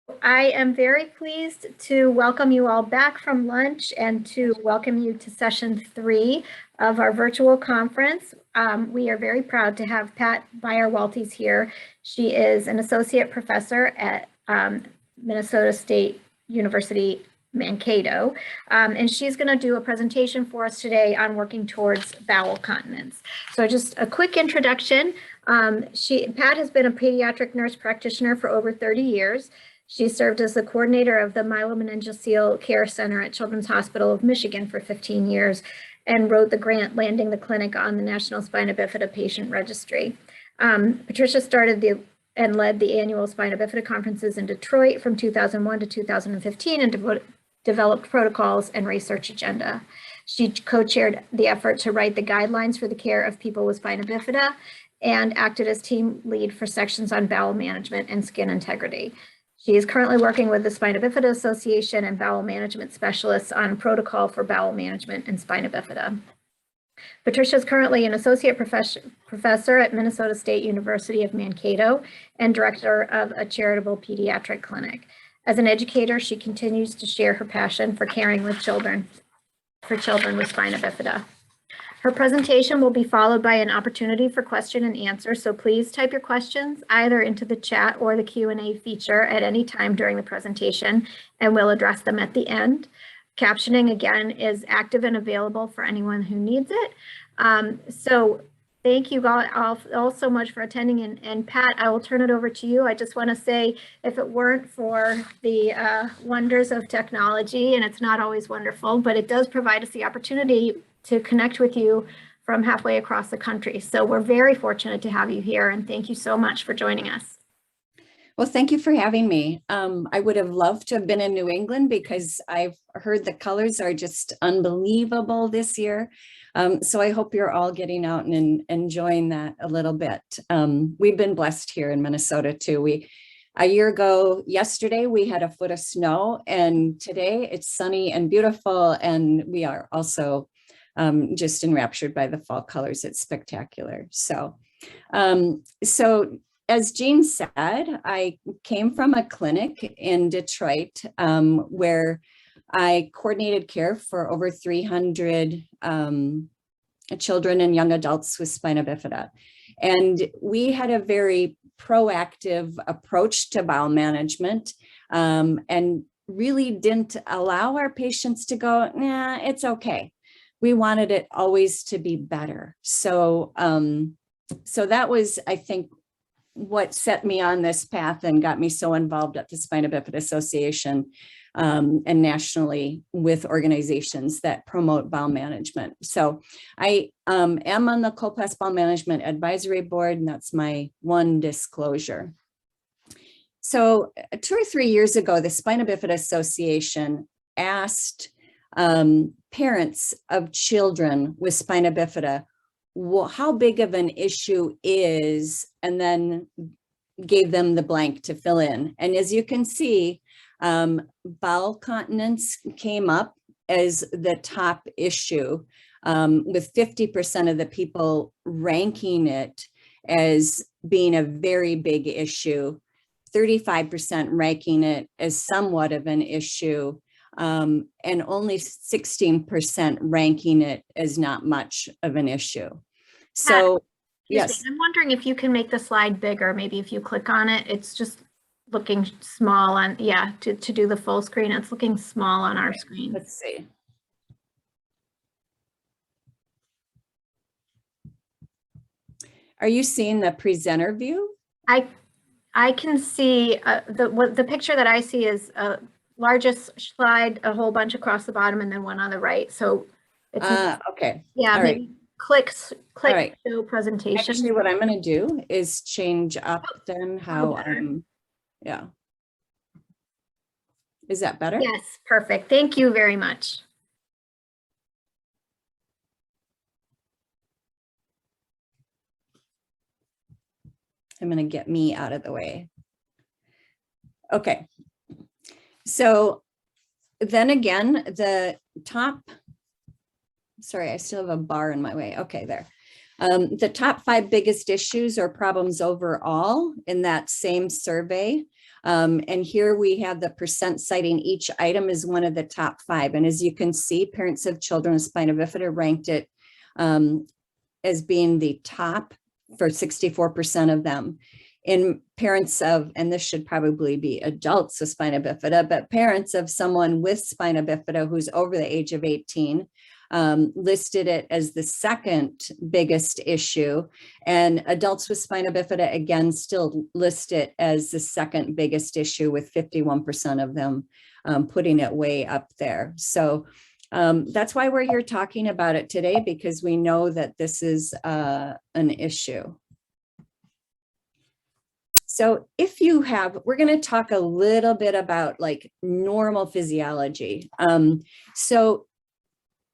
I am very pleased to welcome you all back from lunch and to welcome you to session 3 of our virtual conference. We are very proud to have Pat Beierwaltes here. She is an associate professor at Minnesota State University Mankato, and she's going to do a presentation for us today on working towards bowel continence. So just a quick introduction. Pat has been a pediatric nurse practitioner for over 30 years. She served as the coordinator of the Myelomeningocele Care Center at Children's Hospital of Michigan for 15 years and wrote the grant landing the clinic on the National Spina Bifida Patient Registry. Patricia started and led the annual Spina Bifida Conferences in Detroit from 2001 to 2015 and developed protocols and research agenda. She co-chaired the effort to write the guidelines for the care of people with spina bifida and acted as team lead for sections on bowel management and skin integrity. She is currently working with the Spina Bifida Association and bowel management specialists on protocol for bowel management and spina bifida. Patricia is currently an associate professor at Minnesota State University of Mankato and director of a charitable pediatric clinic. As an educator, she continues to share her passion for caring with children with spina bifida. Her presentation will be followed by an opportunity for question and answer, so please type your questions either into the chat or the Q&A feature at any time during the presentation, and we'll address them at the end. Captioning, again, is active and available for anyone who needs it. So thank you all so much for attending, and Pat, I will turn it over to you. I just want to say, if it weren't for the wonders of technology, and it's not always wonderful, but it does provide us the opportunity to connect with you from halfway across the country. So we're very fortunate to have you here, and thank you so much for joining us. Well, thank you for having me. I would have loved to have been in New England because I've heard the colors are just unbelievable this year. So I hope you're all getting out and enjoying that a little bit. We've been blessed here in Minnesota too. A year ago, yesterday, we had a foot of snow, and today it's sunny and beautiful, and we are also just enraptured by the fall colors. It's spectacular. So as Jean said, I came from a clinic in Detroit where I coordinated care for over 300 children and young adults with spina bifida. And we had a very proactive approach to bowel management and really didn't allow our patients to go, nah, it's okay. We wanted it always to be better. So, so that was, I think, what set me on this path and got me so involved at the Spina Bifida Association and nationally with organizations that promote bowel management. So I am on the COPAS Bowel Management Advisory Board, and that's my one disclosure. So 2 or 3 years ago, the Spina Bifida Association asked parents of children with spina bifida how big of an issue is, and then gave them the blank to fill in. And as you can see, bowel continence came up as the top issue, with 50% of the people ranking it as being a very big issue, 35% ranking it as somewhat of an issue, and only 16% ranking it as not much of an issue. So, yes. I'm wondering if you can make the slide bigger. Maybe if you click on it, it's just looking small on, yeah, to do the full screen. It's looking small on our screen. Let's see. Are you seeing the presenter view? I can see the picture that I see is largest slide, a whole bunch across the bottom, and then one on the right. So it's okay. Yeah, all maybe click right. show presentation. Actually, what I'm going to do is change up then how yeah. Is that better? Yes, perfect. Thank you very much. I'm going to get me out of the way. Okay. So then again, the top, sorry, I still have a bar in my way. Okay, there. The top 5 biggest issues or problems overall in that same survey And here we have the percent citing each item as one of the top 5. And as you can see, parents of children with spina bifida ranked it as being the top for 64% of them. In parents of, and this should probably be adults with spina bifida, but parents of someone with spina bifida who's over the age of 18 listed it as the second biggest issue. And adults with spina bifida, again, still list it as the second biggest issue, with 51% of them putting it way up there. So that's why we're here talking about it today, because we know that this is an issue. So if you have, we're going to talk a little bit about like normal physiology. So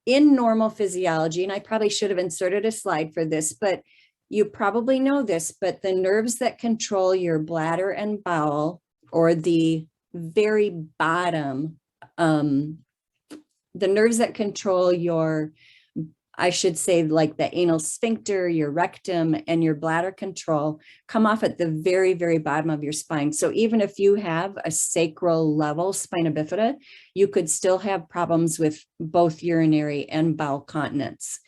in normal physiology, and I probably should have inserted a slide for this, but you probably know this, but the nerves that control your bladder and bowel, or the very bottom, the nerves that control your, I should say, like the anal sphincter, your rectum, and your bladder control, come off at the very, very bottom of your spine. So even if you have a sacral level spina bifida, you could still have problems with both urinary and bowel continence.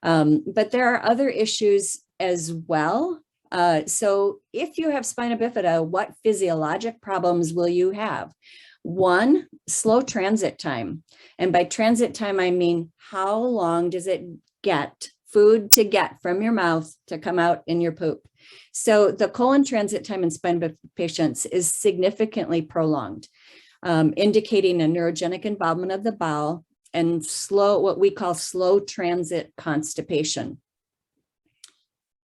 But there are other issues as well. So if you have spina bifida, what physiologic problems will you have? One, slow transit time. And by transit time, I mean, how long does it get food to get from your mouth to come out in your poop? So the colon transit time in spina bifida patients is significantly prolonged, indicating a neurogenic involvement of the bowel and slow, what we call slow transit constipation.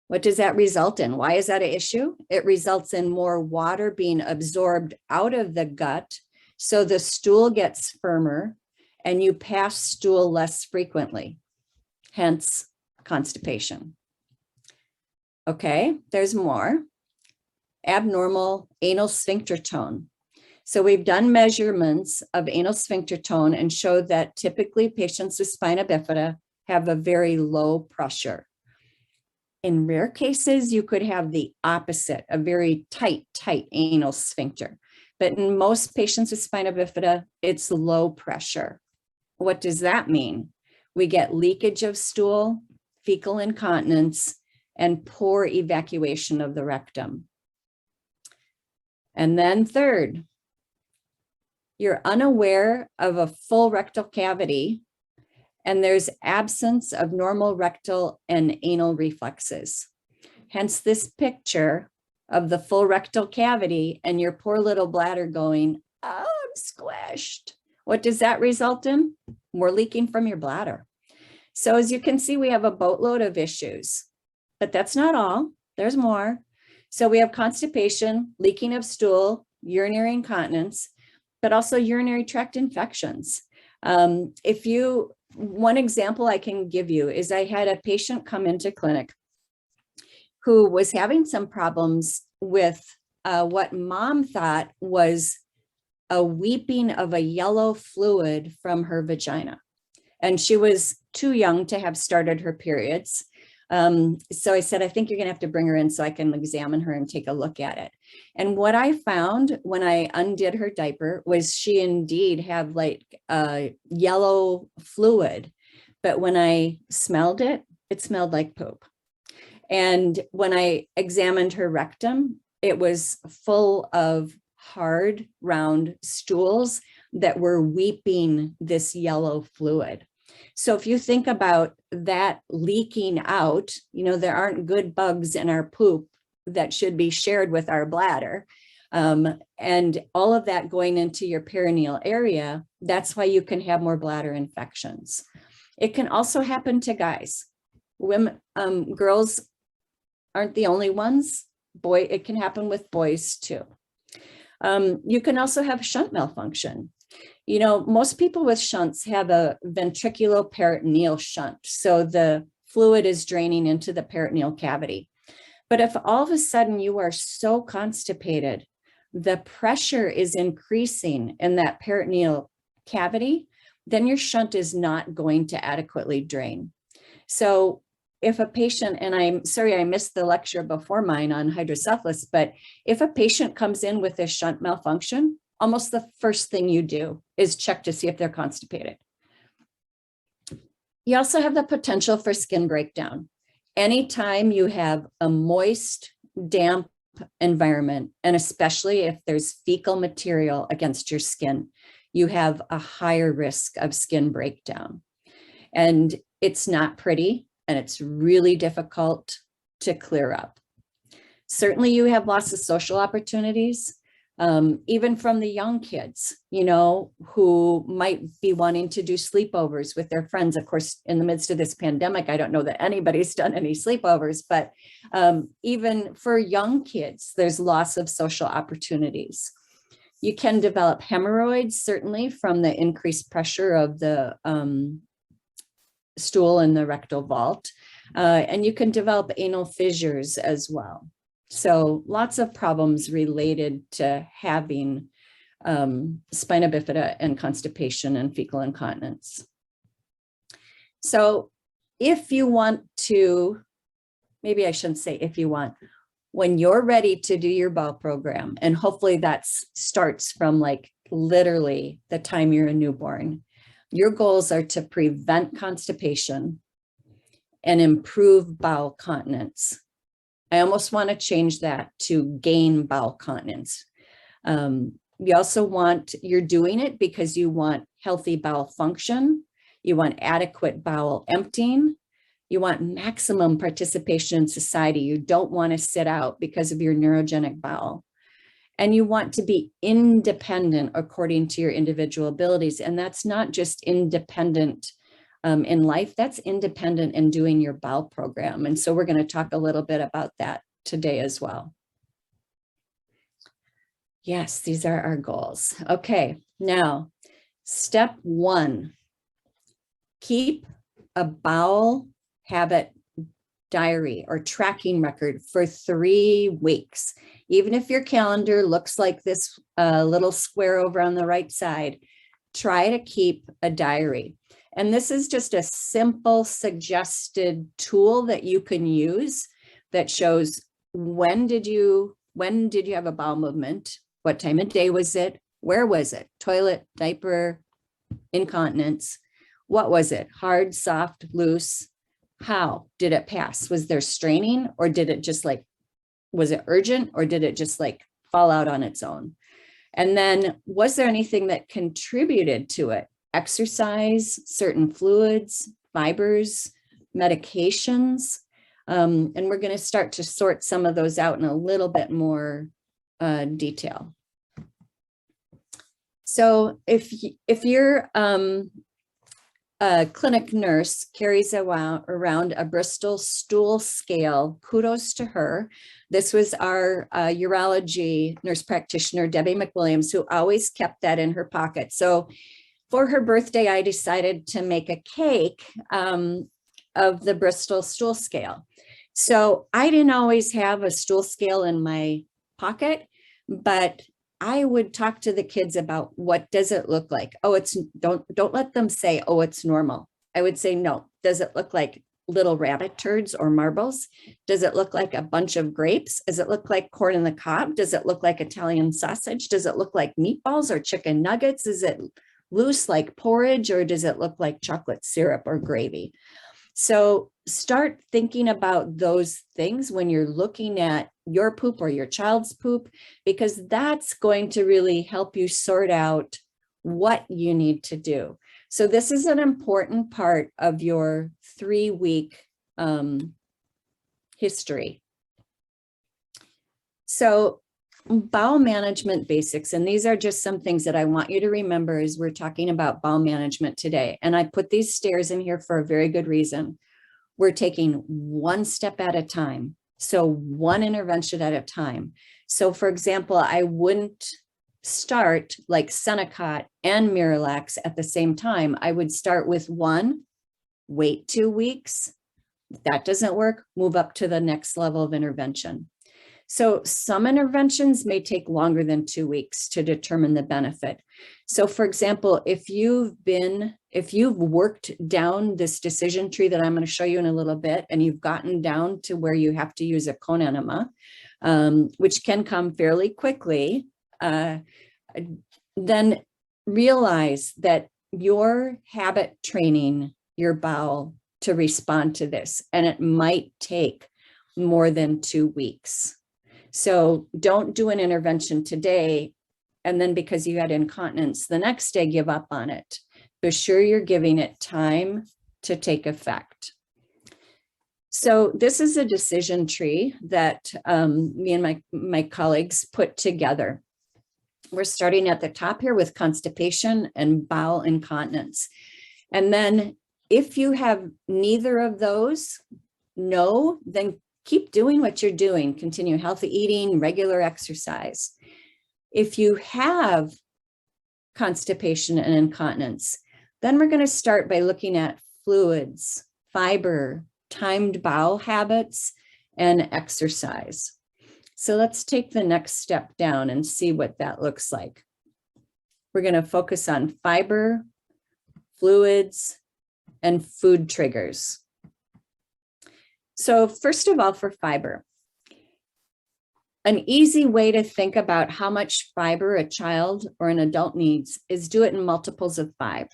What does that result in? Why is that an issue? It results in more water being absorbed out of the gut, so the stool gets firmer and you pass stool less frequently, hence constipation. Okay, there's more. Abnormal anal sphincter tone. So we've done measurements of anal sphincter tone and showed that typically patients with spina bifida have a very low pressure. In rare cases, you could have the opposite, a very tight anal sphincter. But in most patients with spina bifida, it's low pressure. What does that mean? We get leakage of stool, fecal incontinence, and poor evacuation of the rectum. And then third, you're unaware of a full rectal cavity, and there's absence of normal rectal and anal reflexes. Hence this picture of the full rectal cavity and your poor little bladder going, oh, I'm squished. What does that result in? More leaking from your bladder. So as you can see, we have a boatload of issues, but that's not all. There's more. So we have constipation, leaking of stool, urinary incontinence, but also urinary tract infections. One example I can give you is I had a patient come into clinic who was having some problems with what mom thought was a weeping of a yellow fluid from her vagina. And she was too young to have started her periods. So I said, I think you're gonna have to bring her in so I can examine her and take a look at it. And what I found when I undid her diaper was she indeed had like a yellow fluid, but when I smelled it, it smelled like poop. And when I examined her rectum, it was full of hard, round stools that were weeping this yellow fluid. So if you think about that leaking out, you know, there aren't good bugs in our poop that should be shared with our bladder. And all of that going into your perineal area, that's why you can have more bladder infections. It can also happen to guys. Women, girls aren't the only ones. It can happen with boys too. You can also have shunt malfunction. You know, most people with shunts have a ventriculoperitoneal shunt. So the fluid is draining into the peritoneal cavity. But if all of a sudden you are so constipated, the pressure is increasing in that peritoneal cavity, then your shunt is not going to adequately drain. So if a patient, and I'm sorry, I missed the lecture before mine on hydrocephalus, but if a patient comes in with a shunt malfunction, almost the first thing you do is check to see if they're constipated. You also have the potential for skin breakdown. Anytime you have a moist, damp environment, and especially if there's fecal material against your skin, you have a higher risk of skin breakdown. And it's not pretty, and it's really difficult to clear up. Certainly you have lots of social opportunities, even from the young kids, you know, who might be wanting to do sleepovers with their friends. Of course, in the midst of this pandemic, I don't know that anybody's done any sleepovers, but even for young kids, there's lots of social opportunities. You can develop hemorrhoids, certainly from the increased pressure of the stool in the rectal vault, and you can develop anal fissures as well. So lots of problems related to having spina bifida and constipation and fecal incontinence. So if you want to, maybe I shouldn't say if you want, when you're ready to do your bowel program, and hopefully that starts from like literally the time you're a newborn, your goals are to prevent constipation and improve bowel continence. I almost want to change that to gain bowel continence. You also want, you're doing it because you want healthy bowel function, you want adequate bowel emptying, you want maximum participation in society. You don't want to sit out because of your neurogenic bowel. And you want to be independent according to your individual abilities. And that's not just independent in life, that's independent in doing your bowel program. And so we're going to talk a little bit about that today as well. Yes, these are our goals. Okay, now step 1, keep a bowel habit diary or tracking record for 3 weeks. Even if your calendar looks like this little square over on the right side, try to keep a diary. And this is just a simple suggested tool that you can use that shows when did you have a bowel movement? What time of day was it? Where was it? Toilet, diaper, incontinence. What was it? Hard, soft, loose? How did it pass? Was there straining, or did it just like, was it urgent, or did it just like fall out on its own? And then was there anything that contributed to it? Exercise, certain fluids, fibers, medications. And we're going to start to sort some of those out in a little bit more detail. So if you're a clinic nurse carries around a Bristol stool scale, kudos to her. This was our urology nurse practitioner, Debbie McWilliams, who always kept that in her pocket. So for her birthday, I decided to make a cake of the Bristol stool scale. So I didn't always have a stool scale in my pocket, but I would talk to the kids about what does it look like? Oh, it's don't let them say, oh, it's normal. I would say, no, does it look like little rabbit turds or marbles? Does it look like a bunch of grapes? Does it look like corn on the cob? Does it look like Italian sausage? Does it look like meatballs or chicken nuggets? Is it loose like porridge, or does it look like chocolate syrup or gravy? So start thinking about those things when you're looking at your poop or your child's poop, because that's going to really help you sort out what you need to do. So this is an important part of your 3-week history. So bowel management basics, and these are just some things that I want you to remember as we're talking about bowel management today. And I put these stairs in here for a very good reason. We're taking one step at a time. So one intervention at a time. So for example, I wouldn't start like Senecot and Miralax at the same time. I would start with one, wait 2 weeks. If that doesn't work, move up to the next level of intervention. So some interventions may take longer than 2 weeks to determine the benefit. So for example, if you've worked down this decision tree that I'm going to show you in a little bit, and you've gotten down to where you have to use a cone enema, which can come fairly quickly, then realize that you're habit training your bowel to respond to this, and it might take more than 2 weeks. So don't do an intervention today, and then because you had incontinence, the next day give up on it. Be sure you're giving it time to take effect. So this is a decision tree that me and my colleagues put together. We're starting at the top here with constipation and bowel incontinence. And then if you have neither of those, then keep doing what you're doing. Continue healthy eating, regular exercise. If you have constipation and incontinence, then we're going to start by looking at fluids, fiber, timed bowel habits, and exercise. So let's take the next step down and see what that looks like. We're going to focus on fiber, fluids, and food triggers. So first of all, for fiber, an easy way to think about how much fiber a child or an adult needs is do it in multiples of 5.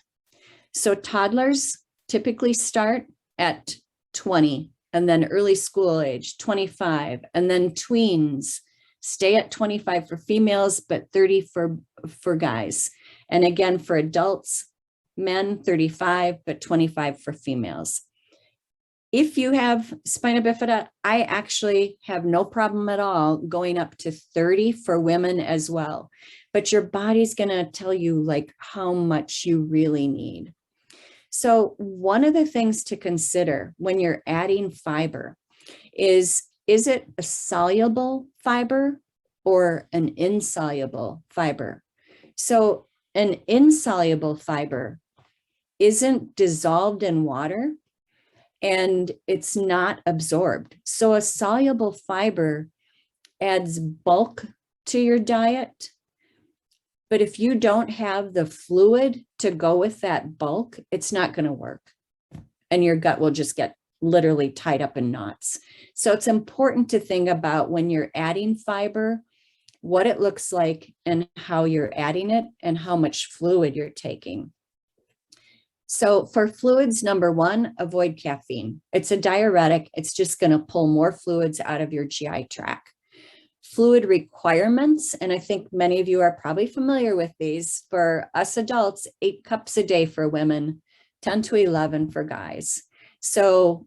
So toddlers typically start at 20, and then early school age, 25, and then tweens stay at 25 for females, but 30 for guys. And again, for adults, men 35, but 25 for females. If you have spina bifida, I actually have no problem at all going up to 30 for women as well. But your body's going to tell you like how much you really need. So one of the things to consider when you're adding fiber is it a soluble fiber or an insoluble fiber? So an insoluble fiber isn't dissolved in water and it's not absorbed. So a soluble fiber adds bulk to your diet. But if you don't have the fluid to go with that bulk, it's not going to work. And your gut will just get literally tied up in knots. So it's important to think about when you're adding fiber, what it looks like and how you're adding it and how much fluid you're taking. So for fluids, number 1, avoid caffeine. It's a diuretic. It's just going to pull more fluids out of your GI tract. Fluid requirements, and I think many of you are probably familiar with these. For us adults, 8 cups a day for women, 10 to 11 for guys. So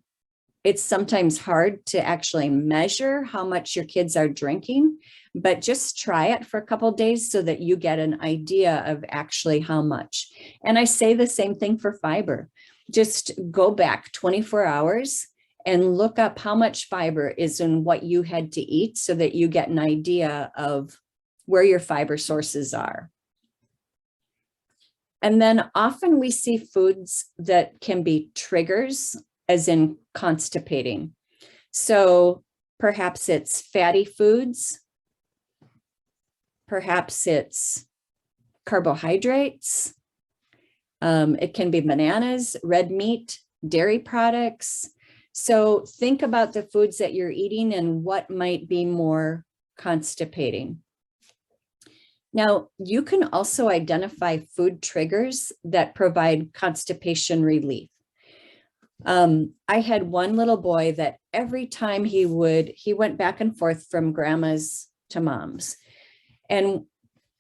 it's sometimes hard to actually measure how much your kids are drinking, but just try it for a couple of days so that you get an idea of actually how much. And I say the same thing for fiber. Just go back 24 hours and look up how much fiber is in what you had to eat so that you get an idea of where your fiber sources are. And then often we see foods that can be triggers, as in constipating. So perhaps it's fatty foods, perhaps it's carbohydrates, it can be bananas, red meat, dairy products. So think about the foods that you're eating and what might be more constipating. Now, you can also identify food triggers that provide constipation relief. I had one little boy that every time he went back and forth from grandma's to mom's, and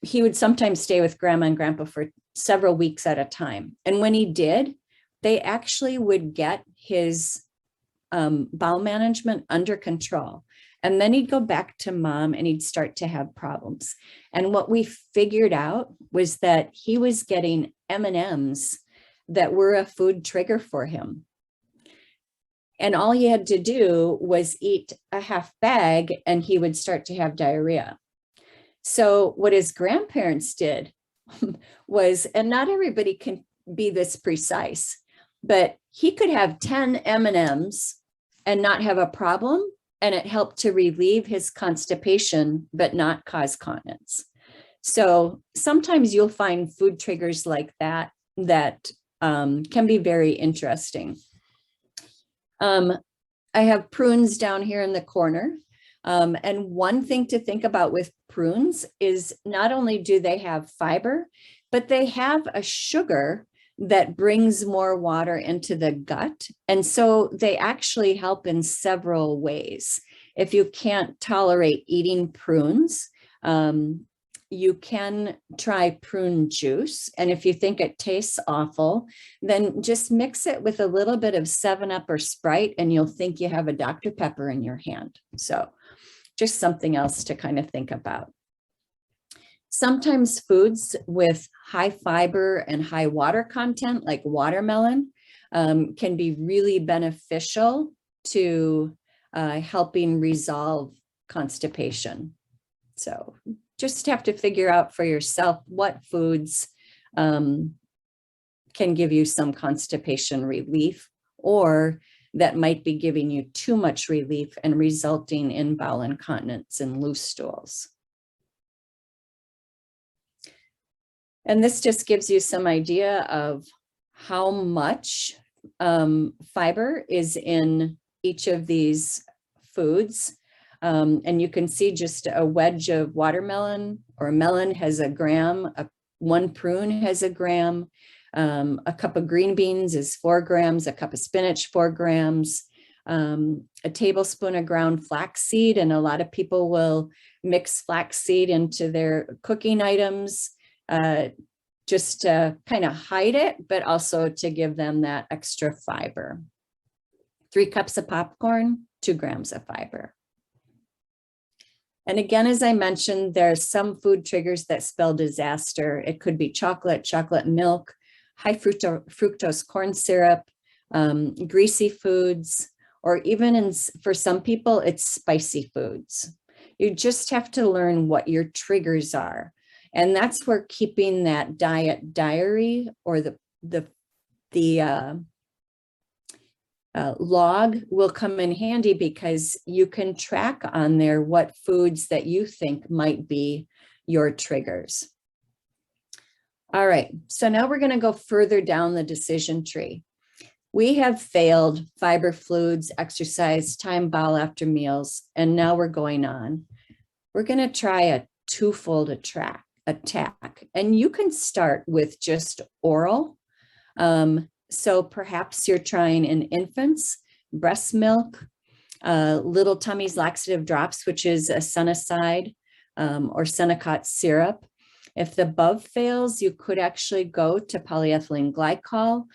he would sometimes stay with grandma and grandpa for several weeks at a time. And when he did, they actually would get his bowel management under control. And then he'd go back to mom and he'd start to have problems. And what we figured out was that he was getting M&Ms that were a food trigger for him. And all he had to do was eat a half bag and he would start to have diarrhea. So what his grandparents did was, and not everybody can be this precise, but he could have 10 M&Ms and not have a problem, and it helped to relieve his constipation, but not cause continence. So sometimes you'll find food triggers like that can be very interesting. I have prunes down here in the corner. And one thing to think about with prunes is not only do they have fiber, but they have a sugar that brings more water into the gut. And so they actually help in several ways. If you can't tolerate eating prunes, you can try prune juice. And if you think it tastes awful, then just mix it with a little bit of 7-Up or Sprite, and you'll think you have a Dr. Pepper in your hand. So just something else to kind of think about. Sometimes foods with high fiber and high water content, like watermelon, can be really beneficial to helping resolve constipation. So just have to figure out for yourself what foods can give you some constipation relief, or that might be giving you too much relief and resulting in bowel incontinence and loose stools. And this just gives you some idea of how much fiber is in each of these foods. And you can see just a wedge of watermelon or a melon has a gram, one prune has a gram, a cup of green beans is 4 grams, a cup of spinach, 4 grams, a tablespoon of ground flaxseed. And a lot of people will mix flaxseed into their cooking items, just to kind of hide it, but also to give them that extra fiber. 3 cups of popcorn, 2 grams of fiber. And again, as I mentioned, there's some food triggers that spell disaster. It could be chocolate, chocolate milk, high fructose corn syrup, greasy foods, or even for some people, it's spicy foods. You just have to learn what your triggers are. And that's where keeping that diet diary or the log will come in handy, because you can track on there what foods that you think might be your triggers. All right, so now we're going to go further down the decision tree. We have failed fiber fluids, exercise, time bowel after meals, and now we're going on. We're going to try a twofold attack, and you can start with just oral. So perhaps you're trying in infants, breast milk, Little Tummy's laxative drops, which is a Senocide or Senocot syrup. If the above fails, you could actually go to polyethylene glycol.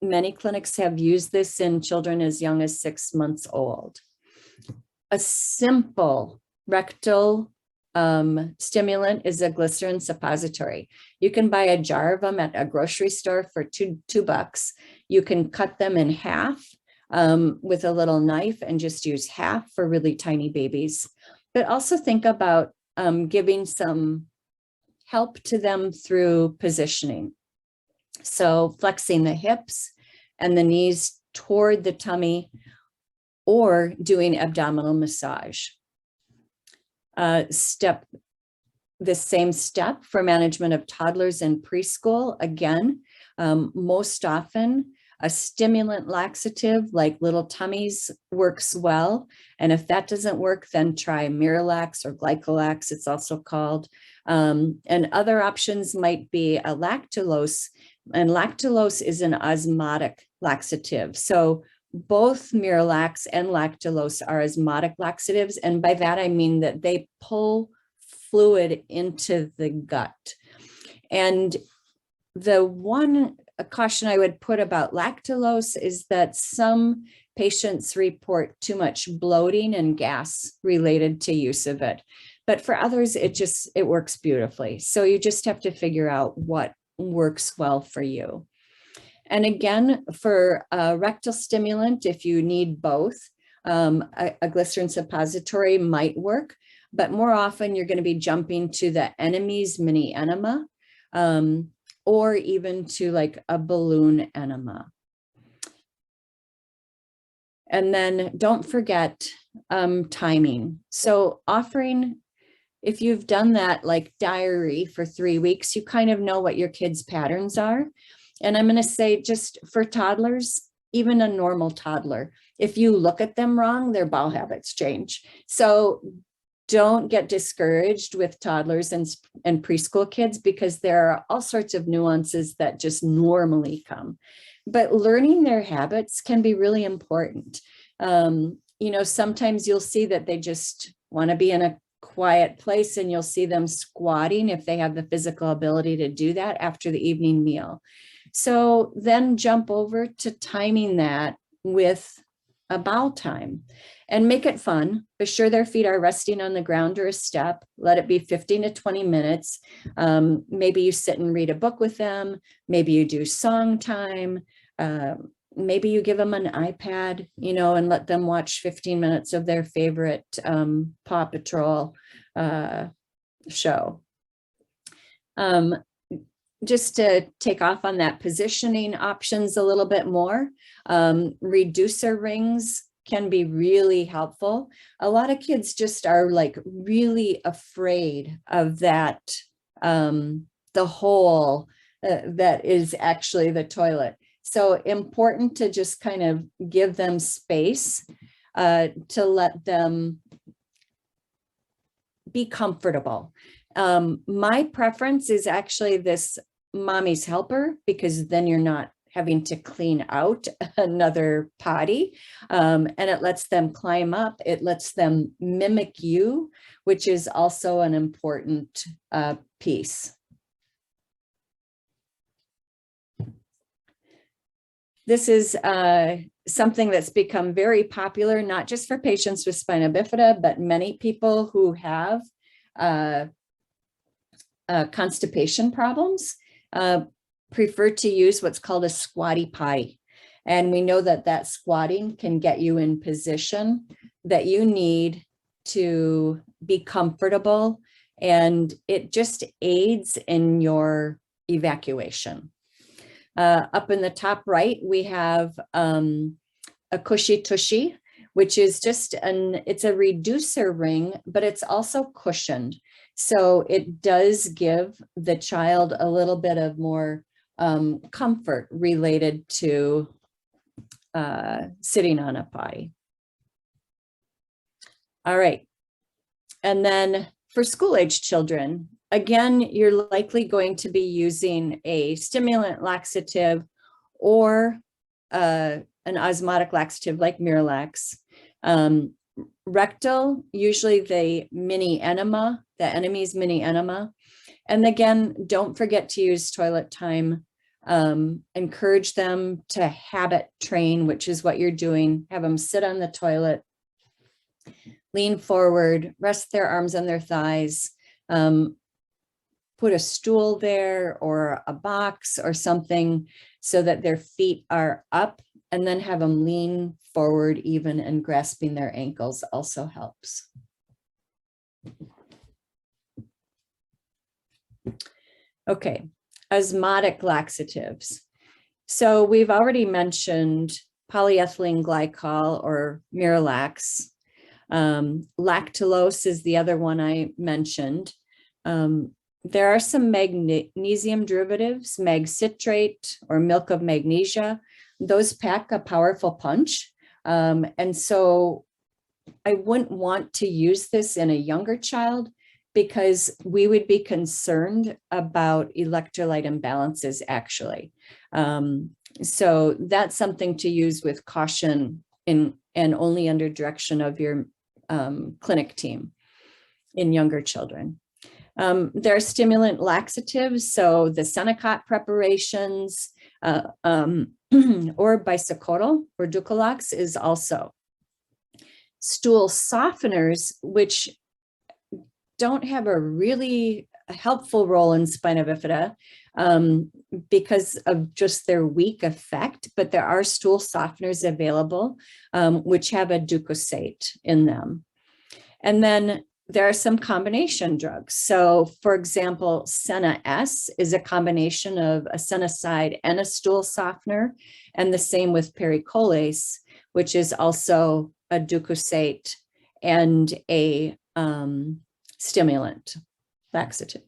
Many clinics have used this in children as young as 6 months old. A simple rectal stimulant is a glycerin suppository. You can buy a jar of them at a grocery store for $2. You can cut them in half with a little knife and just use half for really tiny babies. But also think about giving some help to them through positioning. So flexing the hips and the knees toward the tummy, or doing abdominal massage. The same step for management of toddlers in preschool. Again, most often a stimulant laxative like Little Tummy's works well. And if that doesn't work, then try Miralax or Glycolax, it's also called. And other options might be a lactulose, and lactulose is an osmotic laxative. So both Miralax and lactulose are osmotic laxatives. And by that, I mean that they pull fluid into the gut. And the one caution I would put about lactulose is that some patients report too much bloating and gas related to use of it. But for others, it works beautifully. So you just have to figure out what works well for you. And again, for a rectal stimulant, if you need both, a glycerin suppository might work, but more often you're going to be jumping to the Enemy's mini enema, or even to like a balloon enema. And then don't forget timing. So offering, if you've done that like diary for 3 weeks, you kind of know what your kids' patterns are. And I'm going to say just for toddlers, even a normal toddler, if you look at them wrong, their bowel habits change. So don't get discouraged with toddlers and preschool kids, because there are all sorts of nuances that just normally come. But learning their habits can be really important. Sometimes you'll see that they just want to be in a quiet place, and you'll see them squatting if they have the physical ability to do that after the evening meal. So then jump over to timing that with a bowel time and make it fun. Be sure their feet are resting on the ground or a step. Let it be 15 to 20 minutes. Maybe you sit and read a book with them. Maybe you do song time. Maybe you give them an iPad, and let them watch 15 minutes of their favorite Paw Patrol show. Just to take off on that positioning options a little bit more, reducer rings can be really helpful. A lot of kids just are like really afraid of that, the hole that is actually the toilet. So important to just kind of give them space to let them be comfortable. My preference is actually this mommy's helper, because then you're not having to clean out another potty, and it lets them climb up. It lets them mimic you, which is also an important piece. This is something that's become very popular, not just for patients with spina bifida, but many people who have constipation problems prefer to use what's called a squatty potty. And we know that that squatting can get you in position that you need to be comfortable, and it just aids in your evacuation. Up in the top right, we have a cushy tushy, which is just it's a reducer ring, but it's also cushioned. So it does give the child a little bit of more comfort related to sitting on a potty. All right. And then for school-age children, again, you're likely going to be using a stimulant laxative or an osmotic laxative like Miralax. Rectal, usually the mini enema, the enemy's mini enema. And again, don't forget to use toilet time. Encourage them to habit train, which is what you're doing. Have them sit on the toilet, lean forward, rest their arms on their thighs, put a stool there or a box or something so that their feet are up, and then have them lean forward even, and grasping their ankles also helps. Okay, osmotic laxatives. So we've already mentioned polyethylene glycol or Miralax. Lactulose is the other one I mentioned. There are some magnesium derivatives, mag citrate or milk of magnesia. Those pack a powerful punch. And so I wouldn't want to use this in a younger child, because we would be concerned about electrolyte imbalances actually. So that's something to use with caution and only under direction of your clinic team in younger children. There are stimulant laxatives, so the Senecot preparations or bisocotyl or Ducalax is also. Stool softeners, which don't have a really helpful role in spina bifida because of just their weak effect, but there are stool softeners available which have a ducosate in them. And then there are some combination drugs. So for example, Sena S is a combination of a senicide and a stool softener, and the same with pericolase, which is also a glucosate and a stimulant, laxative.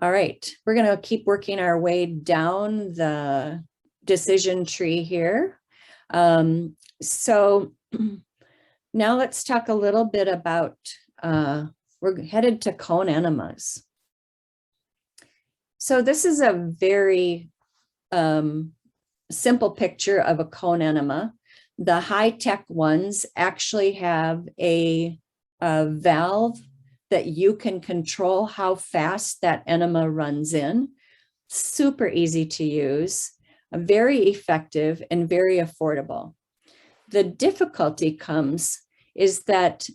All right, we're going to keep working our way down the decision tree here. So now let's talk a little bit about, we're headed to cone enemas. So this is a very simple picture of a cone enema. The high-tech ones actually have a valve that you can control how fast that enema runs in. Super easy to use, very effective, and very affordable. The difficulty comes is that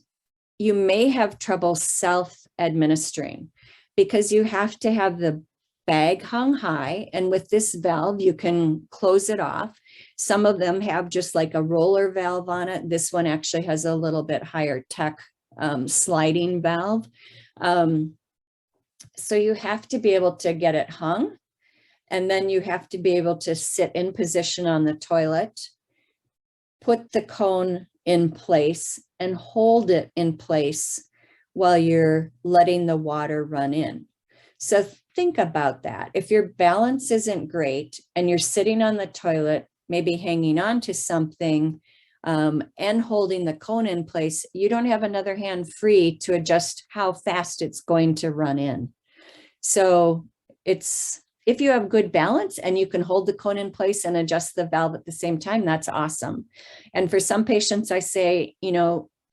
you may have trouble self-administering because you have to have the bag hung high, and with this valve, you can close it off. Some of them have just like a roller valve on it. This one actually has a little bit higher tech sliding valve. So you have to be able to get it hung, and then you have to be able to sit in position on the toilet, put the cone in place, and hold it in place while you're letting the water run in. So think about that. If your balance isn't great and you're sitting on the toilet, maybe hanging on to something and holding the cone in place, you don't have another hand free to adjust how fast it's going to run in. So if you have good balance and you can hold the cone in place and adjust the valve at the same time, that's awesome. And for some patients, I say,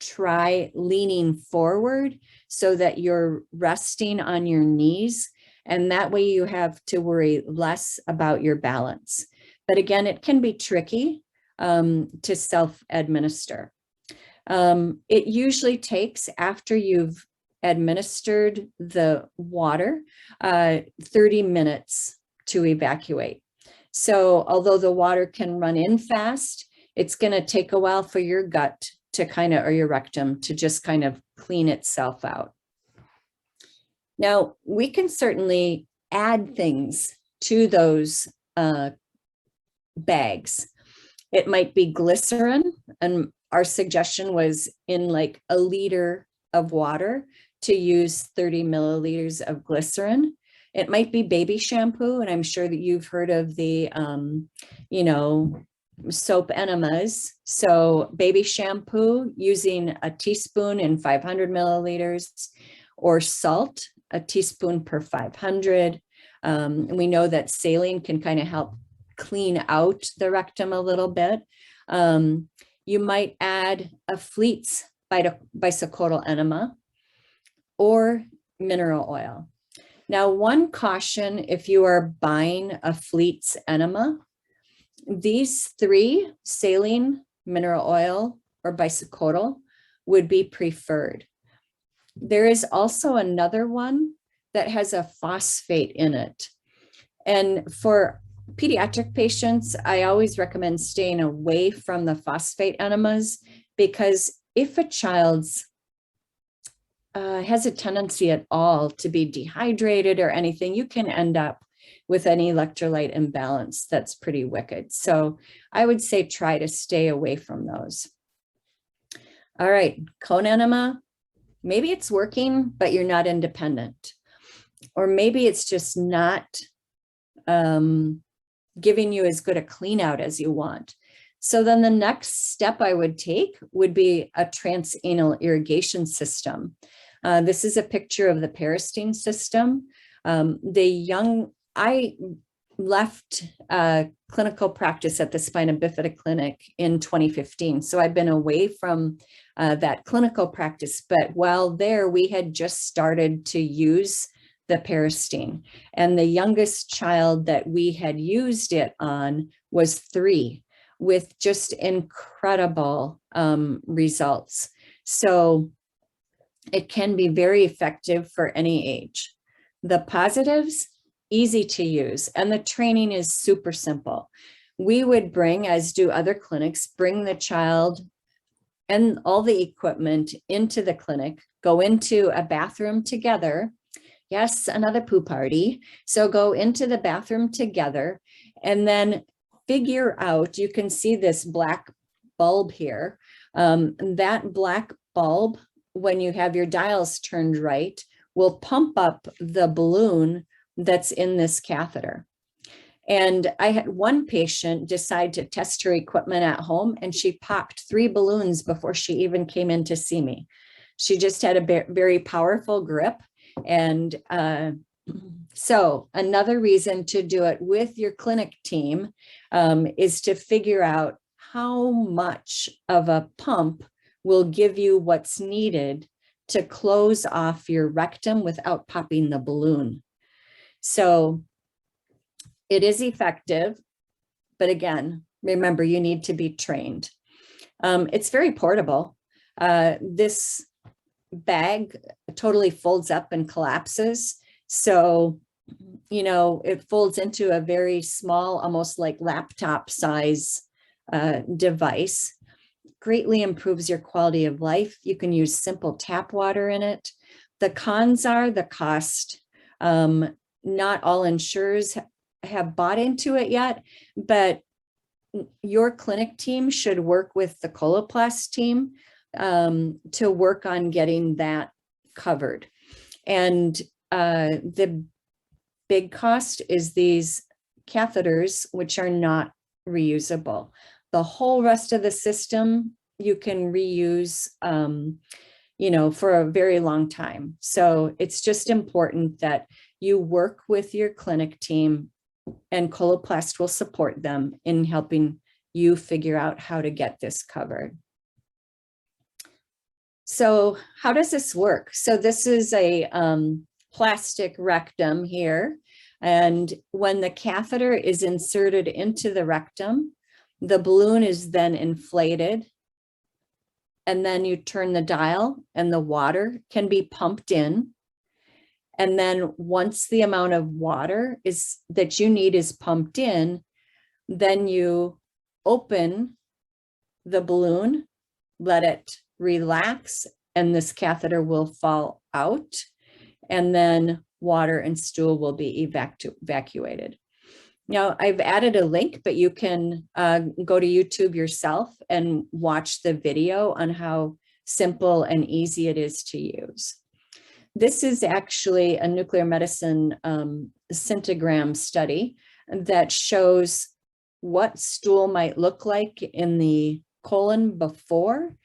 try leaning forward so that you're resting on your knees. And that way you have to worry less about your balance. But again, it can be tricky to self-administer. It usually takes, after you've administered the water, 30 minutes to evacuate. So although the water can run in fast, it's going to take a while for your gut to or your rectum to just kind of clean itself out. Now, we can certainly add things to those bags. It might be glycerin, and our suggestion was in like a liter of water to use 30 milliliters of glycerin. It might be baby shampoo, and I'm sure that you've heard of the, soap enemas. So baby shampoo, using a teaspoon in 500 milliliters, or salt, a teaspoon per 500. And we know that saline can kind of help clean out the rectum a little bit. You might add a Fleet's bisacodyl enema or mineral oil. Now, one caution, if you are buying a Fleet's enema, these three, saline, mineral oil, or bisacodyl, would be preferred. There is also another one that has a phosphate in it. And for pediatric patients, I always recommend staying away from the phosphate enemas, because if a child's has a tendency at all to be dehydrated or anything, you can end up with an electrolyte imbalance that's pretty wicked. So I would say try to stay away from those. All right, cone enema, maybe it's working, but you're not independent. Or maybe it's just not giving you as good a clean out as you want. So then the next step I would take would be a transanal irrigation system. This is a picture of the Peristine system. I left clinical practice at the Spina Bifida Clinic in 2015. So I've been away from that clinical practice, but while there, we had just started to use the Peristine. And the youngest child that we had used it on was 3, with just incredible results. So it can be very effective for any age. The positives, easy to use, and the training is super simple. We would bring, as do other clinics, bring the child and all the equipment into the clinic, go into a bathroom together. Yes, another poo party. So go into the bathroom together And then figure out, you can see this black bulb here. That black bulb, when you have your dials turned right, will pump up the balloon that's in this catheter. And I had one patient decide to test her equipment at home, and she popped 3 balloons before she even came in to see me. She just had a very powerful grip. And so another reason to do it with your clinic team is to figure out how much of a pump will give you what's needed to close off your rectum without popping the balloon. So it is effective, but again, remember, you need to be trained. It's very portable. This bag totally folds up and collapses. So, you know, it folds into a very small, almost like laptop size device. Greatly improves your quality of life. You can use simple tap water in it. The cons are the cost. Not all insurers have bought into it yet, but your clinic team should work with the Coloplast team to work on getting that covered. And the big cost is these catheters, which are not reusable. The whole rest of the system you can reuse, you know, for a very long time. So it's just important that you work with your clinic team, and Coloplast will support them in helping you figure out how to get this covered. So how does this work? So this is a plastic rectum here. And when the catheter is inserted into the rectum, the balloon is then inflated. And then you turn the dial and the water can be pumped in. And then once the amount of water that you need is pumped in, then you open the balloon, let it relax, and this catheter will fall out, and then water and stool will be evacuated. Now, I've added a link, but you can go to YouTube yourself and watch the video on how simple and easy it is to use. This is actually a nuclear medicine scintigram study that shows what stool might look like in the colon before.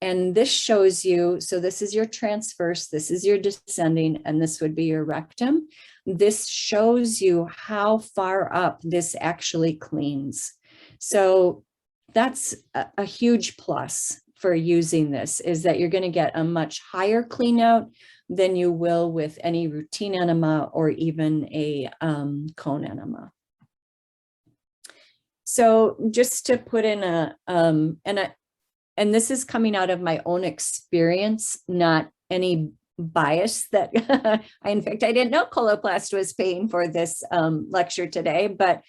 And this shows you, so this is your transverse, this is your descending, and this would be your rectum. This shows you how far up this actually cleans. So that's a huge plus for using this, is that you're going to get a much higher clean out than you will with any routine enema or even a cone enema. So just to put in and this is coming out of my own experience, not any bias that in fact, I didn't know Coloplast was paying for this lecture today, but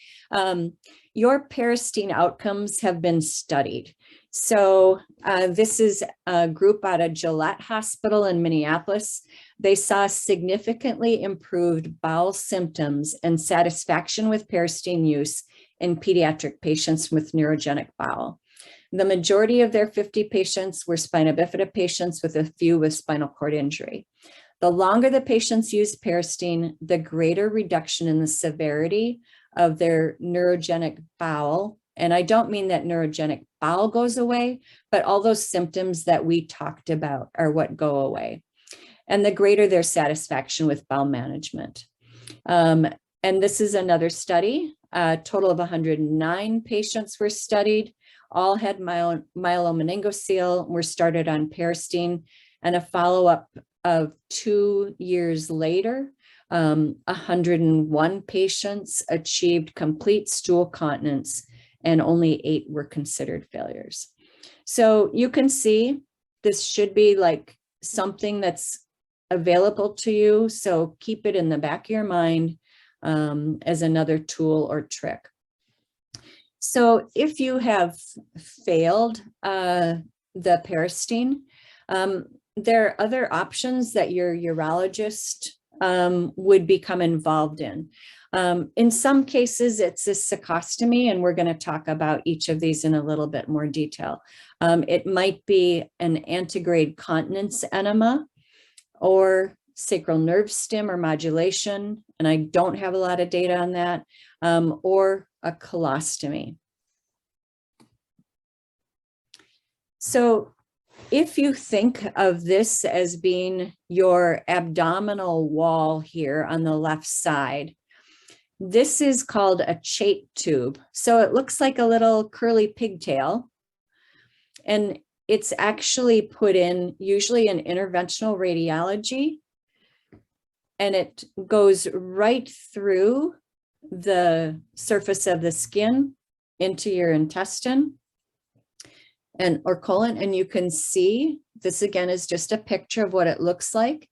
your peristeen outcomes have been studied. So this is a group out of Gillette Hospital in Minneapolis. They saw significantly improved bowel symptoms and satisfaction with peristeen use in pediatric patients with neurogenic bowel. The majority of their 50 patients were spina bifida patients, with a few with spinal cord injury. The longer the patients used peristeen, the greater reduction in the severity of their neurogenic bowel. And I don't mean that neurogenic bowel goes away, but all those symptoms that we talked about are what go away. And the greater their satisfaction with bowel management. And this is another study. A total of 109 patients were studied. All had myelomeningocele, were started on peristeen, and a follow-up of 2 years later, 101 patients achieved complete stool continence, and only 8 were considered failures. So you can see this should be like something that's available to you. So keep it in the back of your mind as another tool or trick. So if you have failed the peristeen, there are other options that your urologist would become involved in. In some cases, it's a colostomy, and we're going to talk about each of these in a little bit more detail. It might be an antigrade continence enema or sacral nerve stim or modulation, and I don't have a lot of data on that, or a colostomy. So if you think of this as being your abdominal wall here on the left side, this is called a chaite tube. So it looks like a little curly pigtail, and it's actually put in usually in interventional radiology, and it goes right through the surface of the skin into your intestine or colon. And you can see this again is just a picture of what it looks like.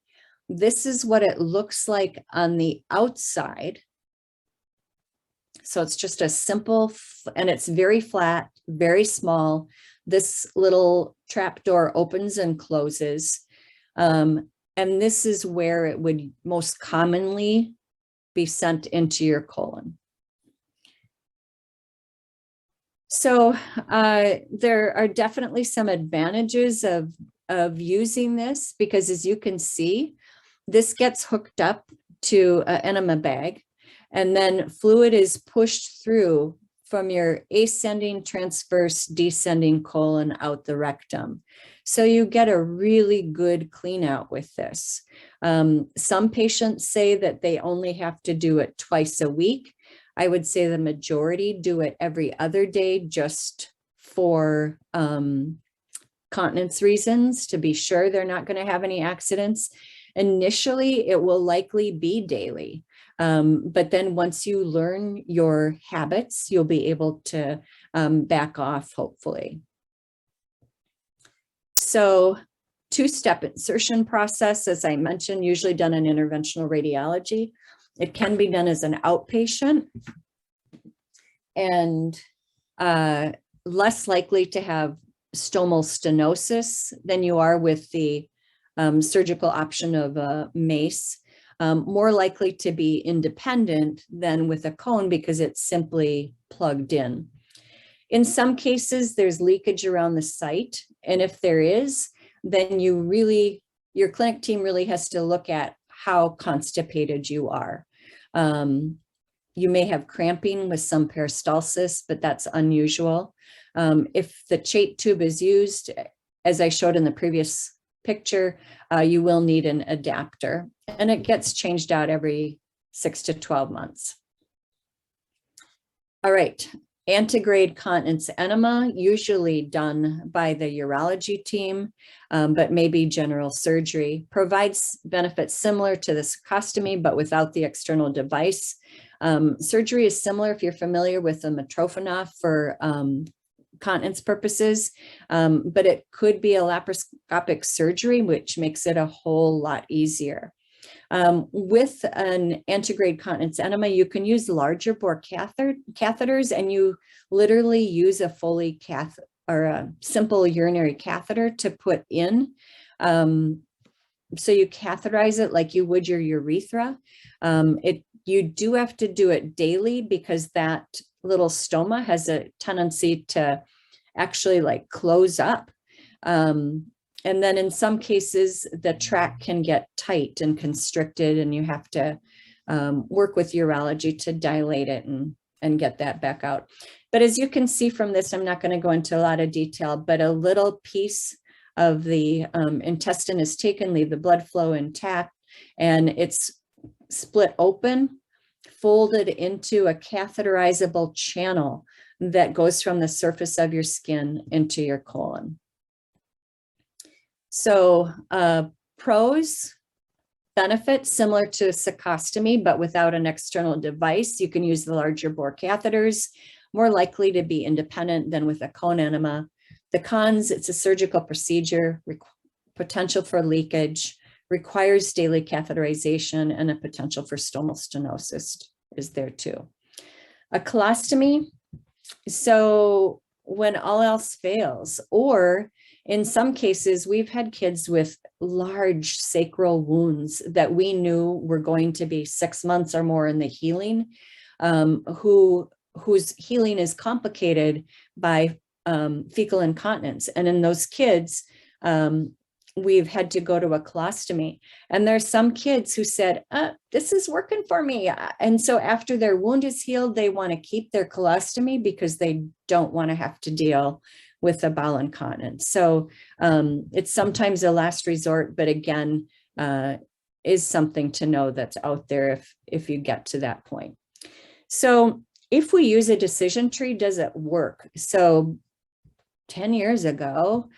This is what it looks like on the outside. So it's just a simple, and it's very flat, very small. This little trap door opens and closes. And this is where it would most commonly be sent into your colon. So there are definitely some advantages of using this, because as you can see, this gets hooked up to an enema bag, and then fluid is pushed through from your ascending, transverse, descending colon out the rectum. So you get a really good clean out with this. Some patients say that they only have to do it twice a week. I would say the majority do it every other day, just for continence reasons, to be sure they're not going to have any accidents. Initially, it will likely be daily. But then once you learn your habits, you'll be able to back off, hopefully. So two-step insertion process, as I mentioned, usually done in interventional radiology. It can be done as an outpatient and less likely to have stomal stenosis than you are with the surgical option of a MACE. More likely to be independent than with a cone because it's simply plugged in. In some cases, there's leakage around the site. And if there is, then your clinic team really has to look at how constipated you are. You may have cramping with some peristalsis, but that's unusual. If the chaite tube is used, as I showed in the previous picture, you will need an adapter, and it gets changed out every 6 to 12 months. All right, antigrade continence enema, usually done by the urology team, but maybe general surgery, provides benefits similar to the colostomy, but without the external device. Surgery is similar if you're familiar with the Mitrofanov for continence purposes, but it could be a laparoscopic surgery, which makes it a whole lot easier. With an antigrade continence enema, you can use larger bore catheters, and you literally use a Foley cath or a simple urinary catheter to put in. So you catheterize it like you would your urethra. You do have to do it daily because that little stoma has a tendency to actually like close up. And then in some cases, the tract can get tight and constricted, and you have to work with urology to dilate it and get that back out. But as you can see from this, I'm not going to go into a lot of detail, but a little piece of the intestine is taken, leave the blood flow intact, and it's split open, folded into a catheterizable channel that goes from the surface of your skin into your colon. So pros, benefits similar to colostomy, but without an external device. You can use the larger bore catheters, more likely to be independent than with a cone enema. The cons, it's a surgical procedure, potential for leakage, requires daily catheterization, and a potential for stomal stenosis is there too. A colostomy, so when all else fails, or In some cases, we've had kids with large sacral wounds that we knew were going to be 6 months or more in the healing, whose healing is complicated by fecal incontinence. And in those kids, we've had to go to a colostomy. And there's some kids who said, this is working for me. And so after their wound is healed, they want to keep their colostomy because they don't want to have to deal with the bowel incontinence. So it's sometimes a last resort, but again, is something to know that's out there if you get to that point. So if we use a decision tree, does it work? So 10 years ago,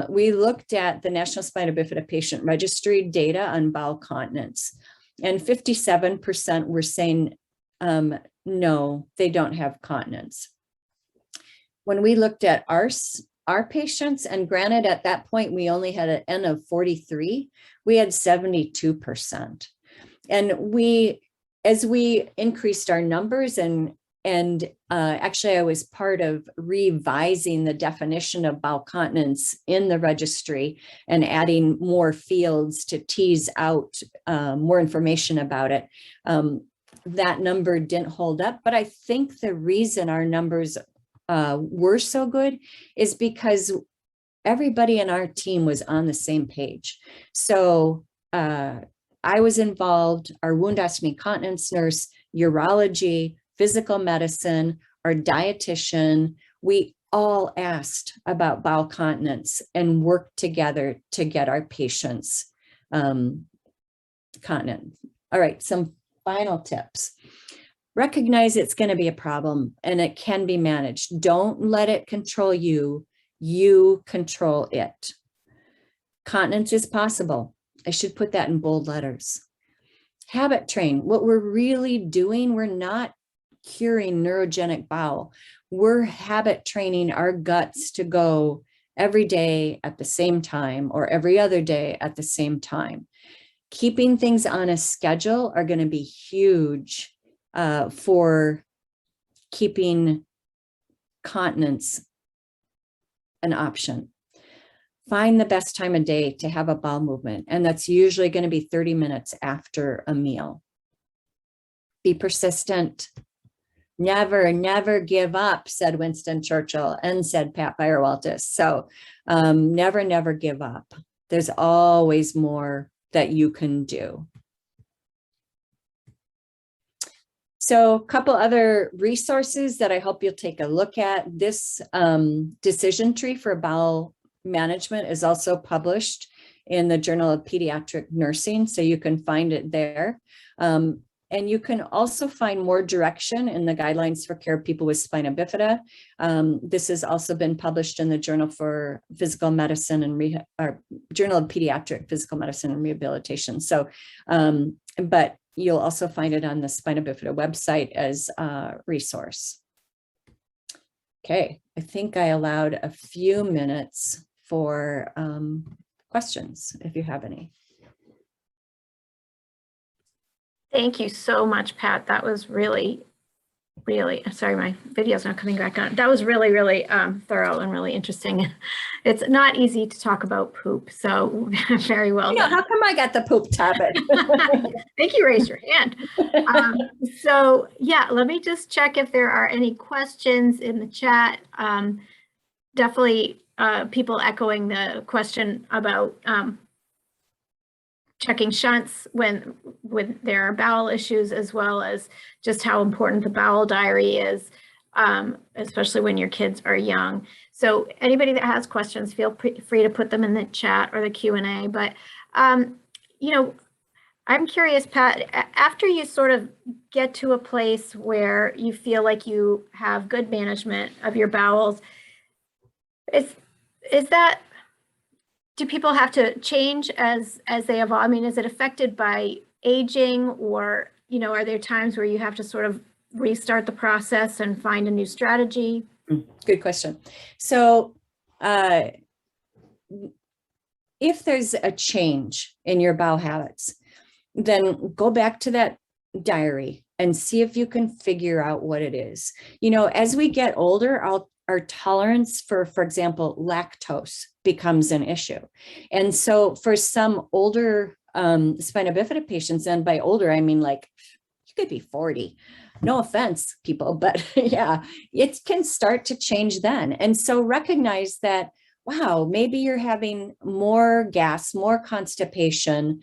we looked at the National Spina Bifida Patient Registry data on bowel continence, and 57% were saying, no, they don't have continence. When we looked at our patients, and granted at that point, we only had an N of 43, we had 72%. And as we increased our numbers and actually I was part of revising the definition of bowel continence in the registry and adding more fields to tease out more information about it. That number didn't hold up, but I think the reason our numbers were so good is because everybody in our team was on the same page. So I was involved, our woundostomy continence nurse, urology, physical medicine, our dietitian, we all asked about bowel continence and worked together to get our patients continent. All right, some final tips. Recognize it's going to be a problem and it can be managed. Don't let it control you. You control it. Continence is possible. I should put that in bold letters. Habit train. What we're really doing, we're not curing neurogenic bowel. We're habit training our guts to go every day at the same time or every other day at the same time. Keeping things on a schedule are going to be huge for keeping continence an option. Find the best time of day to have a bowel movement, and that's usually going to be 30 minutes after a meal. Be persistent. Never, never give up, said Winston Churchill, and said Pat Beierwaltes. So never, never give up. There's always more that you can do. So a couple other resources that I hope you'll take a look at. This decision tree for bowel management is also published in the Journal of Pediatric Nursing, so you can find it there. And you can also find more direction in the guidelines for care of people with spina bifida. This has also been published in the Journal for Physical Medicine and Journal of Pediatric Physical Medicine and Rehabilitation. So, but you'll also find it on the Spina Bifida website as a resource. Okay, I think I allowed a few minutes for questions, if you have any. Thank you so much, Pat. That was really, sorry, my video's not coming back on. That was really, really thorough and really interesting. It's not easy to talk about poop, so very well done. How come I got the poop topic? I think you raised your hand. So yeah, let me just check if there are any questions in the chat. Definitely people echoing the question about checking shunts when there are bowel issues, as well as just how important the bowel diary is, especially when your kids are young. So anybody that has questions, feel free to put them in the chat or the Q&A. But, you know, I'm curious, Pat, after you sort of get to a place where you feel like you have good management of your bowels, is that, do people have to change as they evolve? I mean, is it affected by aging, or, you know, are there times where you have to sort of restart the process and find a new strategy? Good question. So if there's a change in your bowel habits, then go back to that diary and see if you can figure out what it is. You know, as we get older, our tolerance for example, lactose becomes an issue. And so for some older spina bifida patients, and by older, I mean like you could be 40. No offense, people, but yeah, it can start to change then. And so recognize that, wow, maybe you're having more gas, more constipation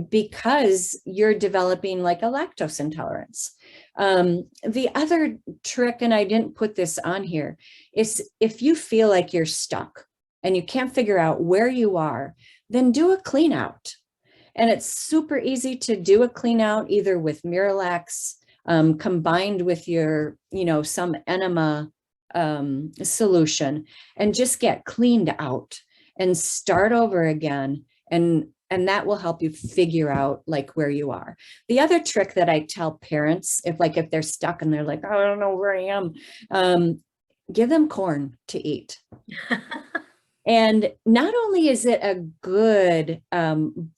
because you're developing like a lactose intolerance. The other trick, and I didn't put this on here, is if you feel like you're stuck and you can't figure out where you are, then do a clean out. And it's super easy to do a clean out either with Miralax, combined with your, you know, some enema solution, and just get cleaned out and start over again. And that will help you figure out like where you are. The other trick that I tell parents, if they're stuck and they're like, oh, I don't know where I am, give them corn to eat. And not only is it a good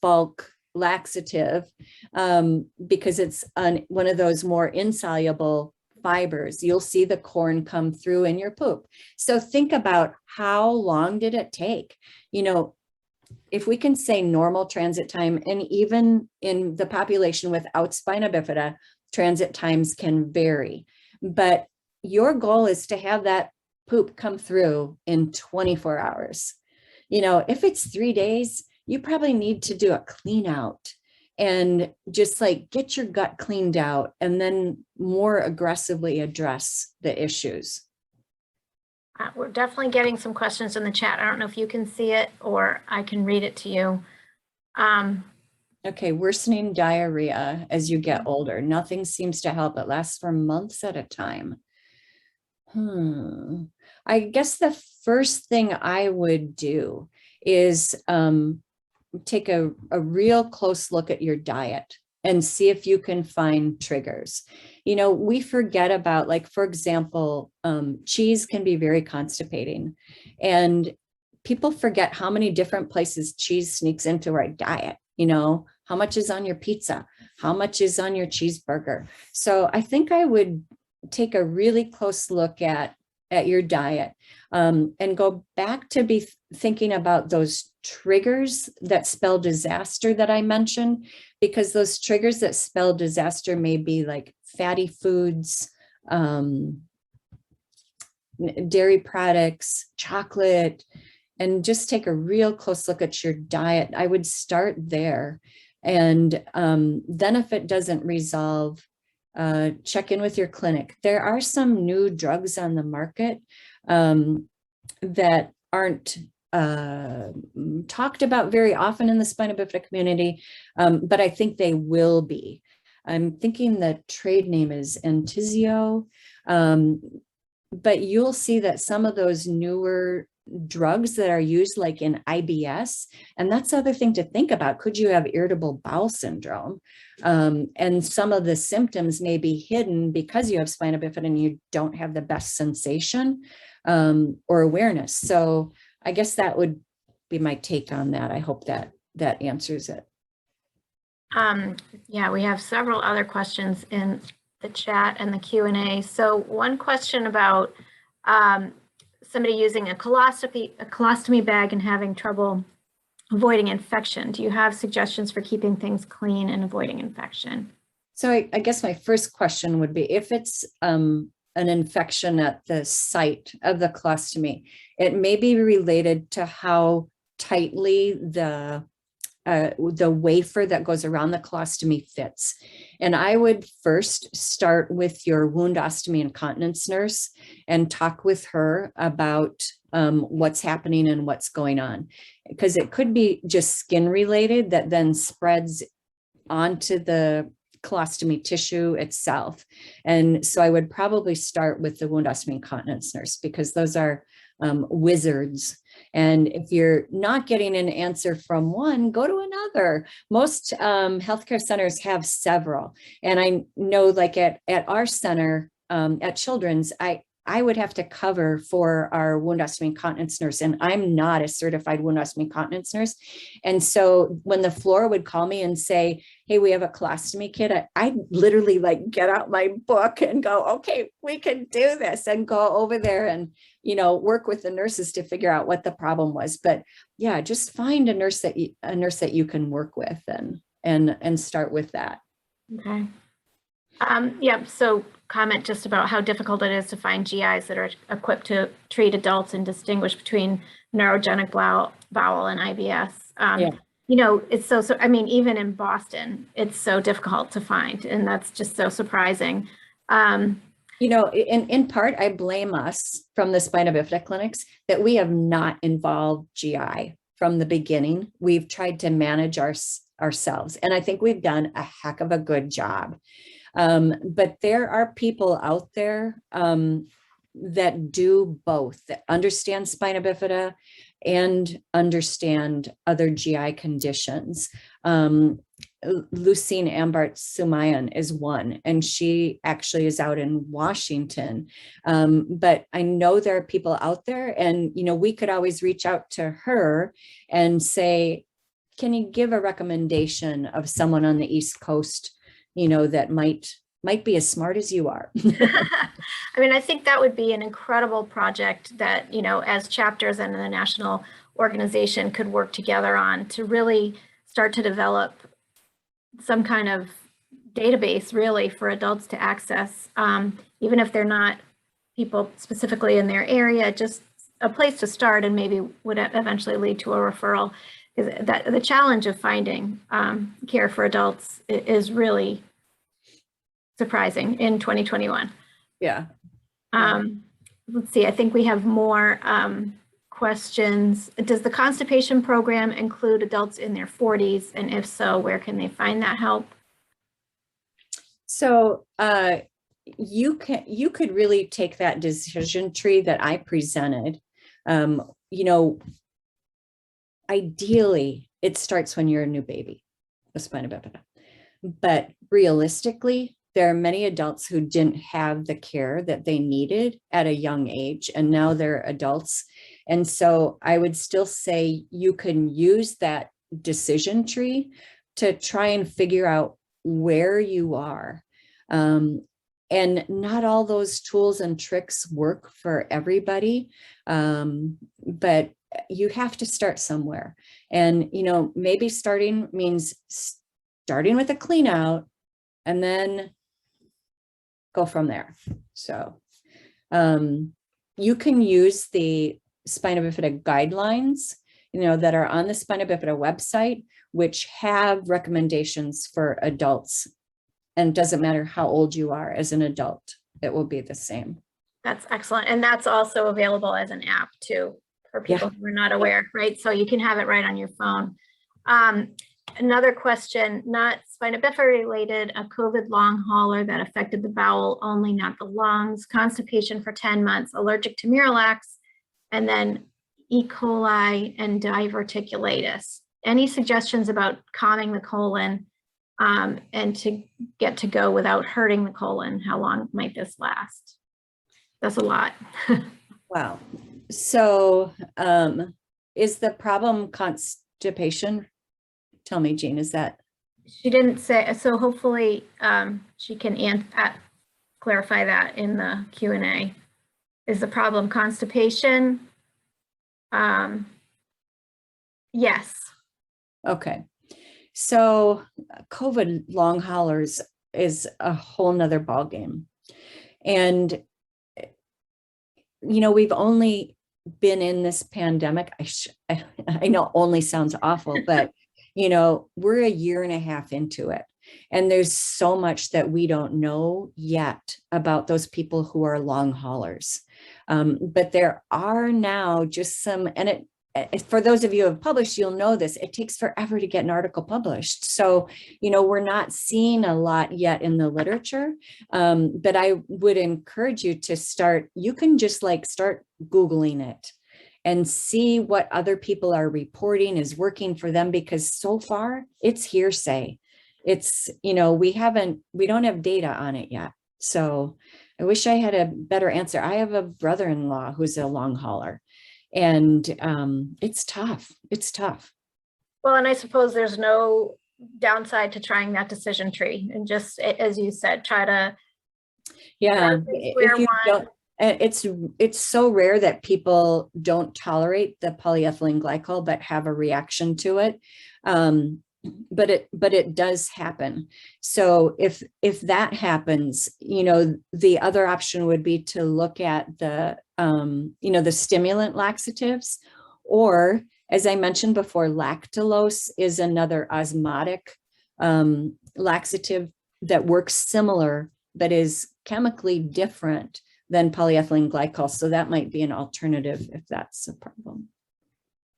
bulk laxative, because it's one of those more insoluble fibers, you'll see the corn come through in your poop. So think about how long did it take? You know, if we can say normal transit time, and even in the population without spina bifida, transit times can vary, but your goal is to have that poop come through in 24 hours. You know, if it's 3 days, you probably need to do a clean out and just like get your gut cleaned out and then more aggressively address the issues. We're definitely getting some questions in the chat. I don't know if you can see it or I can read it to you. Okay, worsening diarrhea as you get older. Nothing seems to help. It lasts for months at a time. I guess the first thing I would do is take a real close look at your diet and see if you can find triggers. You know, we forget about, like, for example, cheese can be very constipating, and people forget how many different places cheese sneaks into our diet. You know, how much is on your pizza? How much is on your cheeseburger? So I think I would take a really close look at your diet, and go back to be thinking about those triggers that spell disaster that I mentioned, because those triggers that spell disaster may be like fatty foods, dairy products, chocolate, and just take a real close look at your diet. I would start there. And then if it doesn't resolve, check in with your clinic. There are some new drugs on the market that aren't talked about very often in the spina bifida community, but I think they will be. I'm thinking the trade name is Antizio, but you'll see that some of those newer drugs that are used like in IBS, and that's the other thing to think about. Could you have irritable bowel syndrome? And some of the symptoms may be hidden because you have spina bifida and you don't have the best sensation or awareness. So I guess that would be my take on that. I hope that answers it. Yeah, we have several other questions in the chat and the Q&A. So one question about somebody using a colostomy bag and having trouble avoiding infection. Do you have suggestions for keeping things clean and avoiding infection? So I guess my first question would be, if it's an infection at the site of the colostomy, it may be related to how tightly the wafer that goes around the colostomy fits. And I would first start with your wound ostomy and continence nurse and talk with her about what's happening and what's going on, because it could be just skin related that then spreads onto the colostomy tissue itself. And so I would probably start with the wound ostomy and continence nurse, because those are wizards. And if you're not getting an answer from one, go to another. Most healthcare centers have several. And I know, like at our center, at Children's, I would have to cover for our wound ostomy continence nurse, and I'm not a certified wound ostomy continence nurse. And so when the floor would call me and say, hey, we have a colostomy kit, I literally like get out my book and go, okay, we can do this, and go over there and, you know, work with the nurses to figure out what the problem was. But yeah, just find a nurse that you can work with and start with that. Okay. Yeah, so comment just about how difficult it is to find GIs that are equipped to treat adults and distinguish between neurogenic bowel and IBS. Yeah. You know, it's so, I mean, even in Boston, it's so difficult to find, and that's just so surprising. You know, in part, I blame us from the Spina Bifida clinics that we have not involved GI from the beginning. We've tried to manage ourselves, and I think we've done a heck of a good job. But there are people out there that do both, that understand spina bifida and understand other GI conditions. Lucine Ambart-Sumayan is one, and she actually is out in Washington. But I know there are people out there, and, you know, we could always reach out to her and say, can you give a recommendation of someone on the East Coast, you know, that might be as smart as you are? I mean, I think that would be an incredible project that, you know, as chapters and the national organization could work together on to really start to develop some kind of database really for adults to access, even if they're not people specifically in their area, just a place to start, and maybe would eventually lead to a referral. That the challenge of finding care for adults is really surprising in 2021. Yeah. Let's see, I think we have more questions. Does the constipation program include adults in their 40s? And if so, where can they find that help? So you could really take that decision tree that I presented. You know, ideally, it starts when you're a new baby, with spina bifida. But realistically, there are many adults who didn't have the care that they needed at a young age, and now they're adults. And so I would still say you can use that decision tree to try and figure out where you are. And not all those tools and tricks work for everybody, but you have to start somewhere. And, you know, maybe starting means starting with a clean out and then go from there. So you can use the Spina Bifida guidelines, you know, that are on the Spina Bifida website, which have recommendations for adults. And it doesn't matter how old you are as an adult, it will be the same. That's excellent. And that's also available as an app too, for people who are not aware, right? So you can have it right on your phone. Another question, not spina bifida related, a COVID long hauler that affected the bowel only, not the lungs, constipation for 10 months, allergic to Miralax, and then E. coli and diverticulitis. Any suggestions about calming the colon and to get to go without hurting the colon? How long might this last? That's a lot. Wow. So is the problem constipation? Tell me, Jean, is that? She didn't say, so hopefully she can clarify that in the Q&A. Is the problem constipation? Yes. Okay. So COVID long haulers is a whole nother ballgame. And, you know, we've only been in this pandemic. I know only sounds awful, but, you know, we're a year and a half into it. And there's so much that we don't know yet about those people who are long haulers. But there are now just some, and for those of you who have published, you'll know this, it takes forever to get an article published. So, you know, we're not seeing a lot yet in the literature, but I would encourage you to start, you can just like start Googling it and see what other people are reporting is working for them, because so far it's hearsay. It's, you know, we don't have data on it yet. So I wish I had a better answer. I have a brother-in-law who's a long hauler, and it's tough. It's tough. Well, and I suppose there's no downside to trying that decision tree and just, as you said, try to if you don't, it's so rare that people don't tolerate the polyethylene glycol but have a reaction to it. But it does happen. So if that happens, you know, the other option would be to look at the you know, the stimulant laxatives, or as I mentioned before, lactulose is another osmotic laxative that works similar but is chemically different than polyethylene glycol. So that might be an alternative if that's a problem.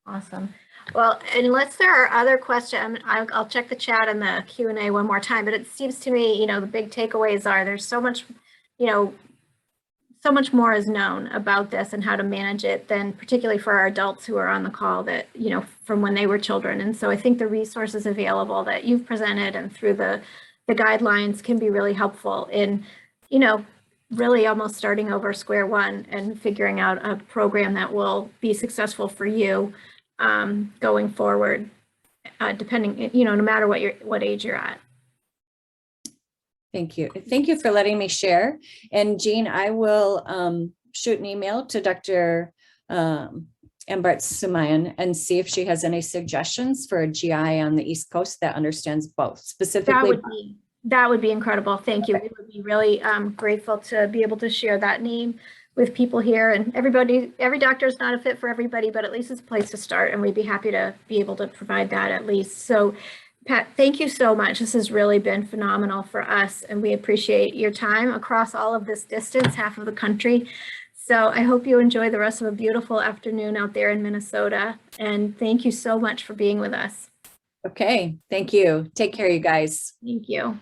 Awesome. Well, unless there are other questions, I'll check the chat and the Q&A one more time, but it seems to me, you know, the big takeaways are there's so much, you know, so much more is known about this and how to manage it than particularly for our adults who are on the call that, you know, from when they were children. And so I think the resources available that you've presented and through the guidelines can be really helpful in, you know, really almost starting over square one and figuring out a program that will be successful for you going forward, depending, you know, no matter what age you're at. Thank you. Thank you for letting me share. And Jean, I will shoot an email to Dr. Ambart-Sumayan and see if she has any suggestions for a GI on the East Coast that understands both, specifically. That would be incredible. Thank you. We would be really grateful to be able to share that name with people here, and every doctor is not a fit for everybody, but at least it's a place to start, and we'd be happy to be able to provide that at least. So Pat, thank you so much. This has really been phenomenal for us, and we appreciate your time across all of this distance, half of the country. So I hope you enjoy the rest of a beautiful afternoon out there in Minnesota, and thank you so much for being with us. Okay, thank you. Take care, you guys. Thank you.